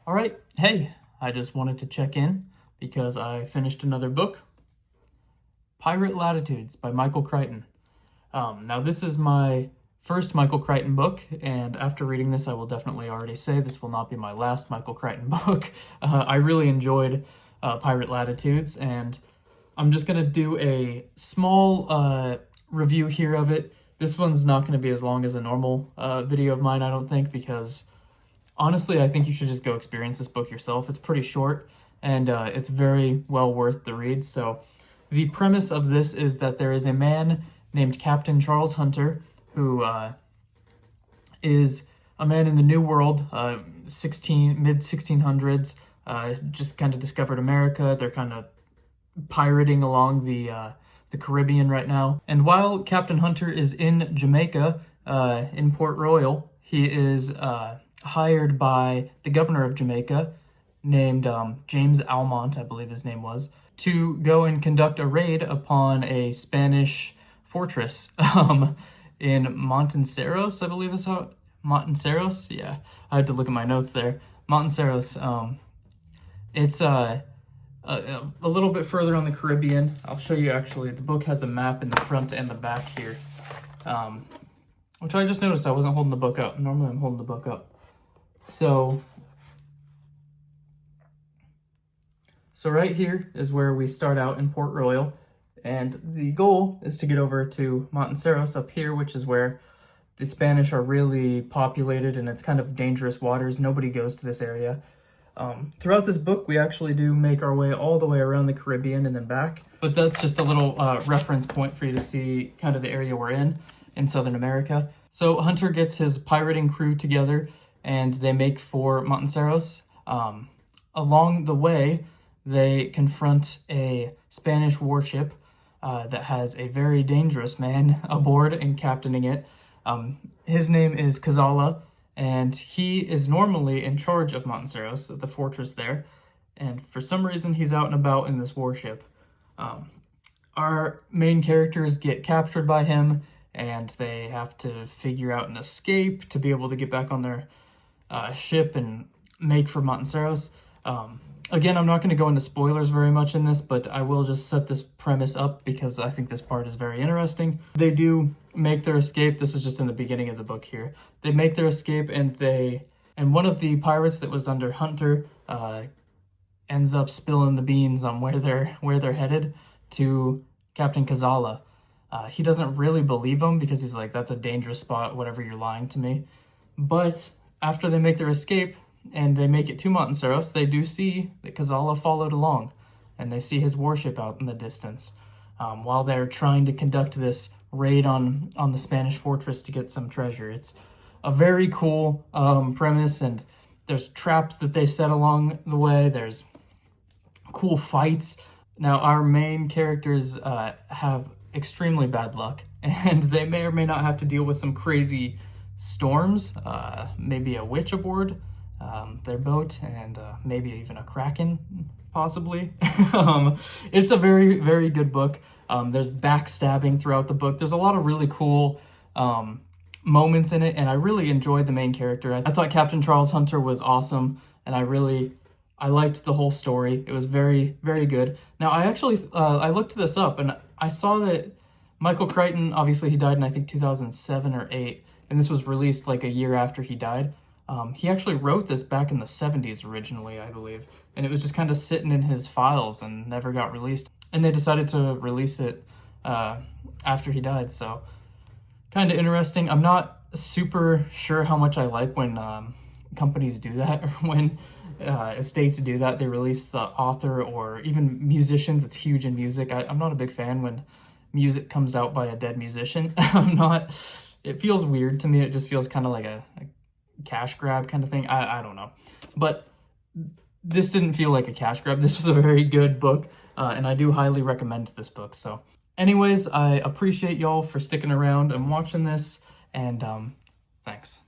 All right, hey, I just wanted to check in because I finished another book, Pirate Latitudes by Michael Crichton. Now, this is my first Michael Crichton book, and after reading this, I will definitely already say this will not be my last Michael Crichton book. I really enjoyed Pirate Latitudes, and I'm just going to do a small review here of it. This one's not going to be as long as a normal video of mine, I don't think, because honestly, I think you should just go experience this book yourself. It's pretty short, and it's very well worth the read. So the premise of this is that there is a man named Captain Charles Hunter who is a man in the New World, mid-1600s, just kind of discovered America. They're kind of pirating along the Caribbean right now. And while Captain Hunter is in Jamaica, in Port Royal, he is hired by the governor of Jamaica, named James Almont, I believe his name was, to go and conduct a raid upon a Spanish fortress in Montanceros, I believe is how... Montanceros? Yeah, I had to look at my notes there. Montanceros, it's a little bit further on the Caribbean. I'll show you actually. The book has a map in the front and the back here, which I just noticed I wasn't holding the book up. Normally I'm holding the book up. So right here is where we start out in Port Royal, and the goal is to get over to Montanceros up here, which is where the Spanish are really populated, and it's kind of dangerous waters. Nobody goes to this area. Throughout this book, we actually do make our way all the way around the Caribbean and then back, but that's just a little reference point for you to see kind of the area we're in Southern America. So Hunter gets his pirating crew together, and they make for Montanceros. Along the way, they confront a Spanish warship that has a very dangerous man aboard and captaining it. His name is Cazalla, and he is normally in charge of Montanceros, the fortress there, and for some reason he's out and about in this warship. Our main characters get captured by him, and they have to figure out an escape to be able to get back on their ship and make for Montanceros. Again, I'm not going to go into spoilers very much in this, but I will just set this premise up because I think this part is very interesting. They do make their escape. This is just in the beginning of the book here. They make their escape, and one of the pirates that was under Hunter ends up spilling the beans on where they're headed to Captain Cazalla. He doesn't really believe him because he's like, that's a dangerous spot, whatever, you're lying to me. But after they make their escape and they make it to Montanceros, they do see that Cazalla followed along, and they see his warship out in the distance while they're trying to conduct this raid on the Spanish fortress to get some treasure. It's a very cool premise, and there's traps that they set along the way. There's cool fights. Now, our main characters have extremely bad luck, and they may or may not have to deal with some crazy storms, maybe a witch aboard their boat, and maybe even a kraken, possibly. It's a very, very good book. There's backstabbing throughout the book. There's a lot of really cool moments in it, and I really enjoyed the main character. I thought Captain Charles Hunter was awesome, and I liked the whole story. It was very, very good. Now, I actually, I looked this up, and I saw that Michael Crichton, obviously he died in, I think, 2007 or 8, and this was released like a year after he died. He actually wrote this back in the 70s originally, I believe, and it was just kind of sitting in his files and never got released. And they decided to release it after he died, so kind of interesting. I'm not super sure how much I like when companies do that, or when estates do that. They release the author, or even musicians. It's huge in music. I'm not a big fan when music comes out by a dead musician. It feels weird to me. It just feels kind of like a cash grab kind of thing. I don't know. But this didn't feel like a cash grab. This was a very good book, and I do highly recommend this book. So anyways, I appreciate y'all for sticking around and watching this, and thanks.